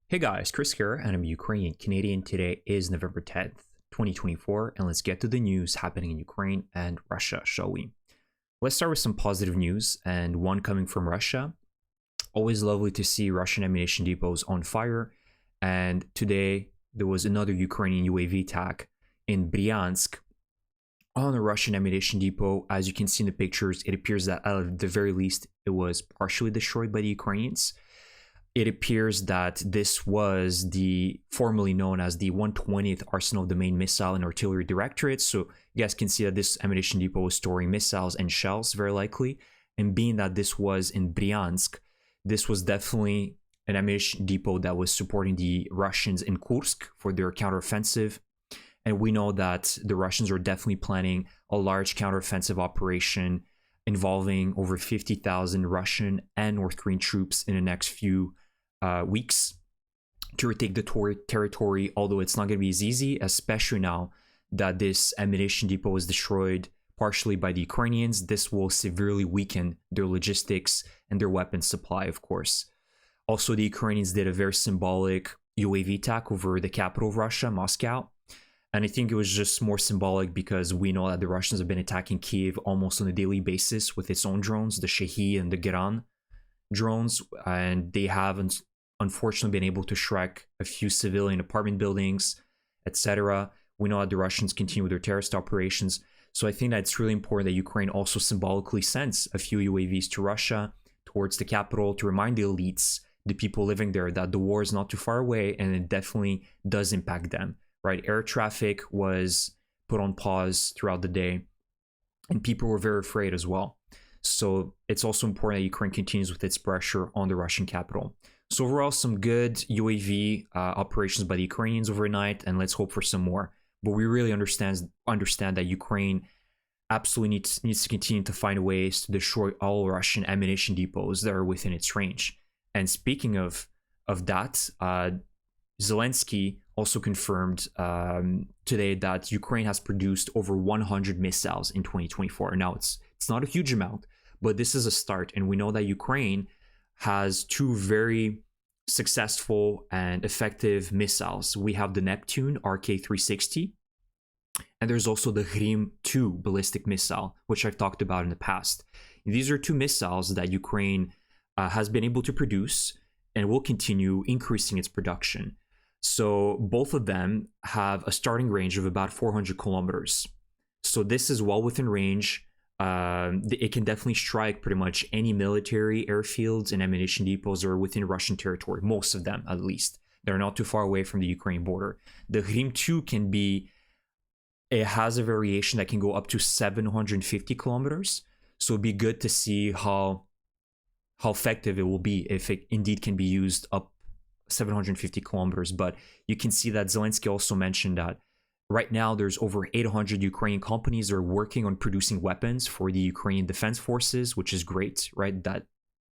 Hey guys, Chris here, and I'm Ukrainian Canadian. Today is November 10th, 2024, and let's get to the news happening in Ukraine and Russia, shall we? Let's start with some positive news, and one coming from Russia. Always lovely to see Russian ammunition depots on fire, and today there was another Ukrainian UAV attack in Bryansk on a Russian ammunition depot. As you can see in the pictures, it appears that at the very least it was partially destroyed by the Ukrainians. It appears that this was the formerly known as the 120th Arsenal of the Main Missile and Artillery Directorate. So you guys can see that this ammunition depot was storing missiles and shells, very likely. And being that this was in Bryansk, this was definitely an ammunition depot that was supporting the Russians in Kursk for their counteroffensive. And we know that the Russians are definitely planning a large counteroffensive operation involving over 50,000 Russian and North Korean troops in the next few weeks to retake the territory, although it's not going to be as easy, especially now that this ammunition depot was destroyed partially by the Ukrainians. This will severely weaken their logistics and their weapons supply, of course. Also, the Ukrainians did a very symbolic UAV attack over the capital of Russia, Moscow. And I think it was just more symbolic because we know that the Russians have been attacking Kiev almost on a daily basis with its own drones, the Shahi and the Geran drones, and they haven't unfortunately been able to strike a few civilian apartment buildings, etc. We know that the Russians continue with their terrorist operations, so I think that it's really important that Ukraine also symbolically sends a few UAVs to Russia towards the capital to remind the elites, the people living there, that the war is not too far away and it definitely does impact them, right? Air traffic was put on pause throughout the day and people were very afraid as well. So it's also important that Ukraine continues with its pressure on the Russian capital. So overall, some good UAV operations by the Ukrainians overnight, and let's hope for some more. But we really understand that Ukraine absolutely needs to continue to find ways to destroy all Russian ammunition depots that are within its range. And speaking of that, Zelensky also confirmed today that Ukraine has produced over 100 missiles in 2024. Now, it's not a huge amount, but this is a start. And we know that Ukraine has two very successful and effective missiles. We have the Neptune RK-360, and there's also the Grim 2 ballistic missile, which I've talked about in the past. And these are two missiles that Ukraine has been able to produce and will continue increasing its production. So both of them have a starting range of about 400 kilometers. So this is well within range. It can definitely strike pretty much any military airfields and ammunition depots that are within Russian territory, most of them at least. They're not too far away from the Ukraine border. The Grim 2 it has a variation that can go up to 750 kilometers. So it'd be good to see how effective it will be if it indeed can be used up 750 kilometers. But you can see that Zelensky also mentioned that right now there's over 800 Ukrainian companies that are working on producing weapons for the Ukrainian Defense Forces, which is great, right? That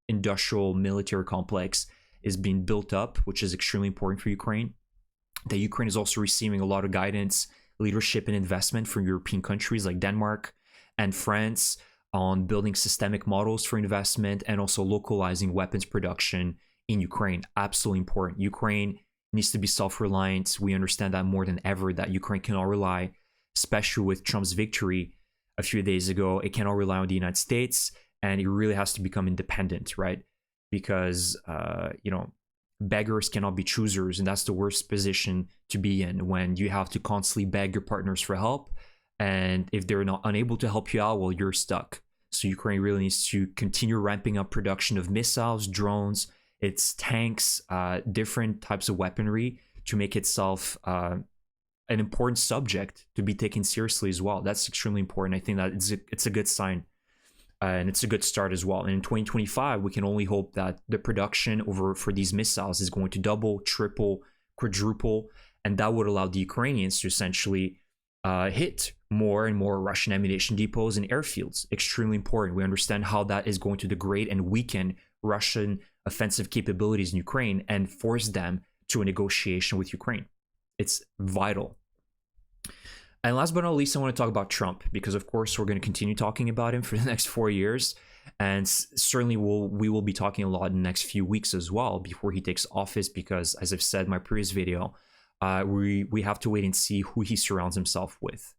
industrial military complex is being built up, which is extremely important for Ukraine. That Ukraine is also receiving a lot of guidance, leadership, and investment from European countries like Denmark and France on building systemic models for investment and also localizing weapons production in Ukraine. Absolutely important. Ukraine needs to be self-reliant. We understand that more than ever, that Ukraine cannot rely, especially with Trump's victory a few days ago, it cannot rely on the United States, and it really has to become independent, right? Because beggars cannot be choosers, and that's the worst position to be in, when you have to constantly beg your partners for help, and if they're not unable to help you out, well, you're stuck. So Ukraine really needs to continue ramping up production of missiles, drones, its tanks, different types of weaponry, to make itself an important subject to be taken seriously as well. That's extremely important. I think that it's a good sign, and it's a good start as well. And in 2025, we can only hope that the production for these missiles is going to double, triple, quadruple, and that would allow the Ukrainians to essentially hit more and more Russian ammunition depots and airfields. Extremely important. We understand how that is going to degrade and weaken Russian offensive capabilities in Ukraine and force them to a negotiation with Ukraine. It's vital. And last but not least, I want to talk about Trump, because of course we're going to continue talking about him for the next 4 years. And certainly we will be talking a lot in the next few weeks as well before he takes office, because as I've said in my previous video, we have to wait and see who he surrounds himself with.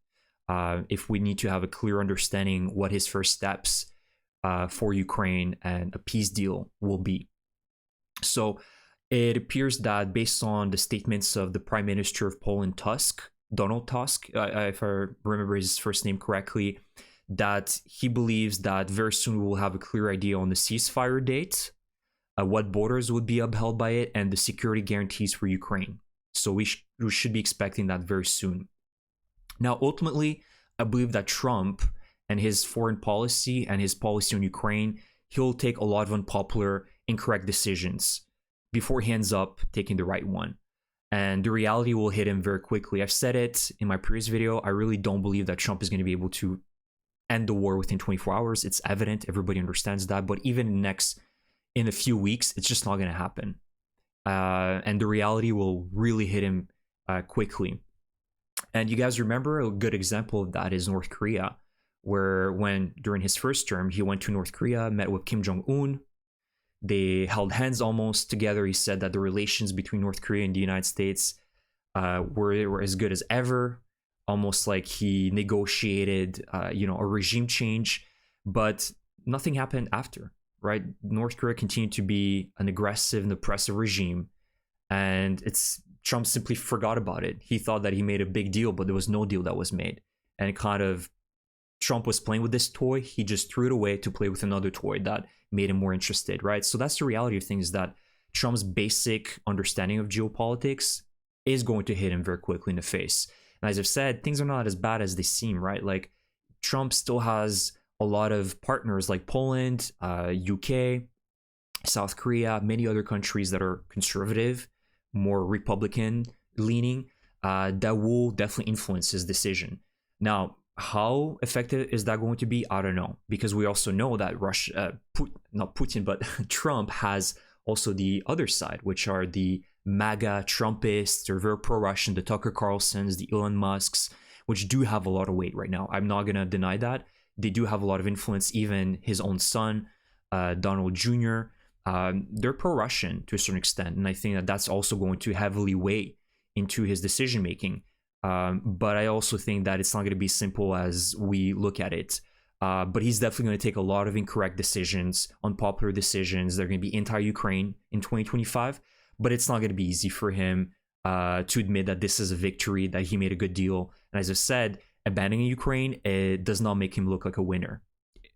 If we need to have a clear understanding what his first steps for Ukraine and a peace deal will be. So it appears that based on the statements of the Prime Minister of Poland, Donald Tusk, if I remember his first name correctly, that he believes that very soon we will have a clear idea on the ceasefire date, what borders would be upheld by it, and the security guarantees for Ukraine. So we should be expecting that very soon. Now, ultimately, I believe that Trump and his foreign policy and his policy on Ukraine, he'll take a lot of unpopular, incorrect decisions before he ends up taking the right one. And the reality will hit him very quickly. I've said it in my previous video. I really don't believe that Trump is going to be able to end the war within 24 hours. It's evident. Everybody understands that. But even in a few weeks, it's just not going to happen. And the reality will really hit him quickly. And you guys remember a good example of that is North Korea, where during his first term, he went to North Korea, met with Kim Jong-un. They held hands almost together. He said that the relations between North Korea and the United States were as good as ever, almost like he negotiated, a regime change, but nothing happened after, right? North Korea continued to be an aggressive and oppressive regime, and Trump simply forgot about it. He thought that he made a big deal, but there was no deal that was made. And Trump was playing with this toy. He just threw it away to play with another toy that made him more interested, right? So that's the reality of things, that Trump's basic understanding of geopolitics is going to hit him very quickly in the face. And as I've said, things are not as bad as they seem, right? Like, Trump still has a lot of partners like Poland, UK, South Korea, many other countries that are conservative, more Republican leaning, that will definitely influence his decision. Now, how effective is that going to be? I don't know, because we also know that not Putin, but Trump has also the other side, which are the MAGA Trumpists. They're very pro-Russian, the Tucker Carlsons, the Elon Musks, which do have a lot of weight right now. I'm not going to deny that. They do have a lot of influence. Even his own son, Donald Jr., they're pro-Russian to a certain extent. And I think that that's also going to heavily weigh into his decision-making. But I also think that it's not going to be simple as we look at it. But he's definitely going to take a lot of incorrect decisions, unpopular decisions. They're going to be anti-Ukraine in 2025. But it's not going to be easy for him to admit that this is a victory, that he made a good deal. And as I said, abandoning Ukraine, it does not make him look like a winner.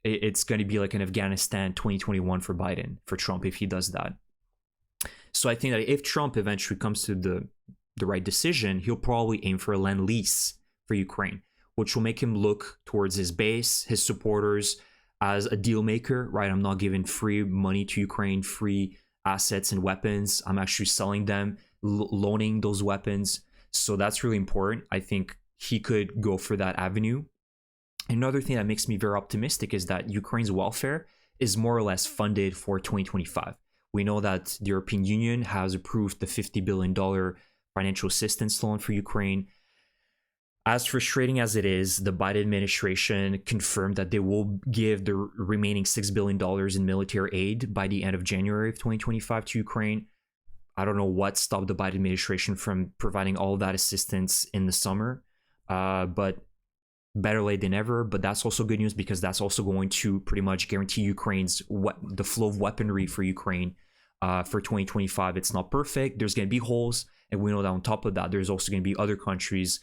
It's going to be like an Afghanistan 2021 for Biden, for Trump, if he does that. So I think that if Trump eventually comes to the right decision, he'll probably aim for a lend-lease for Ukraine, which will make him look towards his base, his supporters, as a deal maker, right? I'm not giving free money to Ukraine, free assets and weapons. I'm actually selling them, loaning those weapons. So that's really important. I think he could go for that avenue. Another thing that makes me very optimistic is that Ukraine's welfare is more or less funded for 2025. We know that the European Union has approved the $50 billion financial assistance loan for Ukraine. As frustrating as it is, the Biden administration confirmed that they will give the remaining $6 billion in military aid by the end of January of 2025 to Ukraine. I don't know what stopped the Biden administration from providing all of that assistance in the summer, but better late than never. But that's also good news, because that's also going to pretty much guarantee the flow of weaponry for Ukraine for 2025. It's not perfect. There's going to be holes. And we know that on top of that, there's also going to be other countries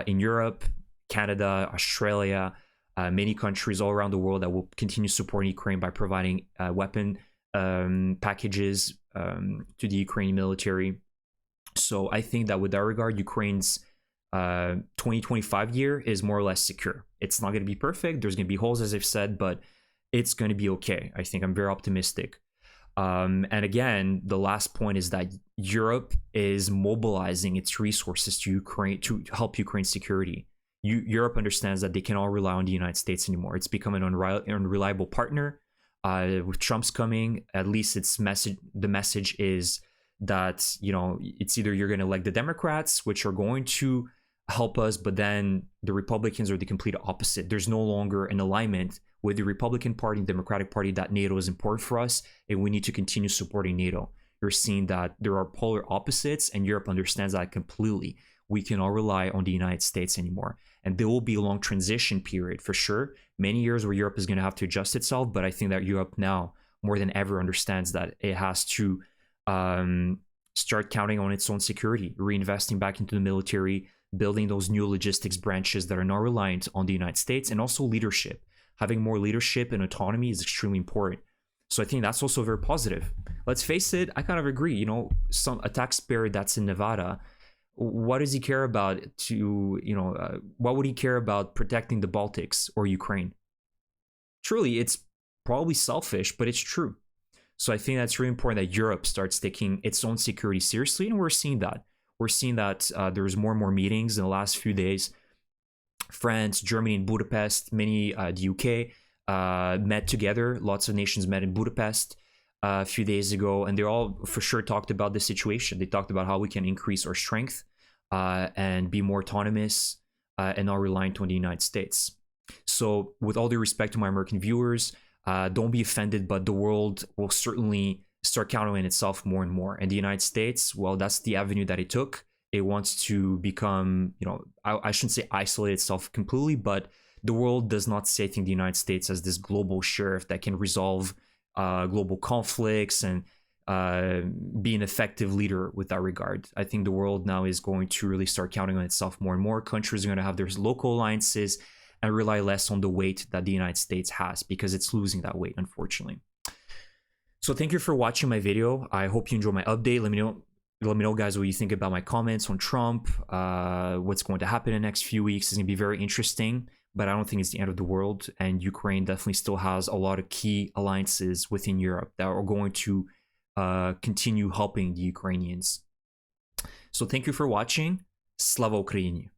in Europe, Canada, Australia, many countries all around the world that will continue supporting Ukraine by providing weapon packages to the Ukrainian military. So I think that with that regard, Ukraine's 2025 year is more or less secure. It's not going to be perfect. There's going to be holes, as I've said, but it's going to be okay. I think I'm very optimistic. And again, the last point is that Europe is mobilizing its resources to Ukraine to help Ukraine's security. Europe understands that they cannot rely on the United States anymore. It's become an unreliable partner. With Trump's coming, at least the message is that, it's either you're going to elect the Democrats, which are going to help us, but then the Republicans are the complete opposite. There's no longer an alignment with the Republican Party and Democratic Party that NATO is important for us and we need to continue supporting NATO. You're seeing that there are polar opposites, and Europe understands that completely. We cannot rely on the United States anymore. And there will be a long transition period for sure. Many years where Europe is going to have to adjust itself, but I think that Europe now, more than ever, understands that it has to start counting on its own security, reinvesting back into the military, building those new logistics branches that are not reliant on the United States, and also leadership. Having more leadership and autonomy is extremely important. So I think that's also very positive. Let's face it, I kind of agree. You know, a taxpayer that's in Nevada, what does he care about what would he care about protecting the Baltics or Ukraine? Truly, it's probably selfish, but it's true. So I think that's really important that Europe starts taking its own security seriously, and we're seeing that. We're seeing that there's more and more meetings in the last few days. France, Germany, and Budapest, the UK met together. Lots of nations met in Budapest a few days ago, and they all for sure talked about the situation. They talked about how we can increase our strength and be more autonomous and not reliant on the United States. So with all due respect to my American viewers, don't be offended, but the world will certainly start counting on itself more and more. And the United States, well, that's the avenue that it took. It wants to become, I shouldn't say isolate itself completely, but the world does not see, I think, the United States as this global sheriff that can resolve global conflicts and be an effective leader with that regard. I think the world now is going to really start counting on itself more and more. Countries are going to have their local alliances and rely less on the weight that the United States has, because it's losing that weight, unfortunately. So thank you for watching my video. I hope you enjoyed my update. Let me know, guys, what you think about my comments on Trump, what's going to happen in the next few weeks. It's going to be very interesting, but I don't think it's the end of the world. And Ukraine definitely still has a lot of key alliances within Europe that are going to continue helping the Ukrainians. So thank you for watching. Slava Ukraini!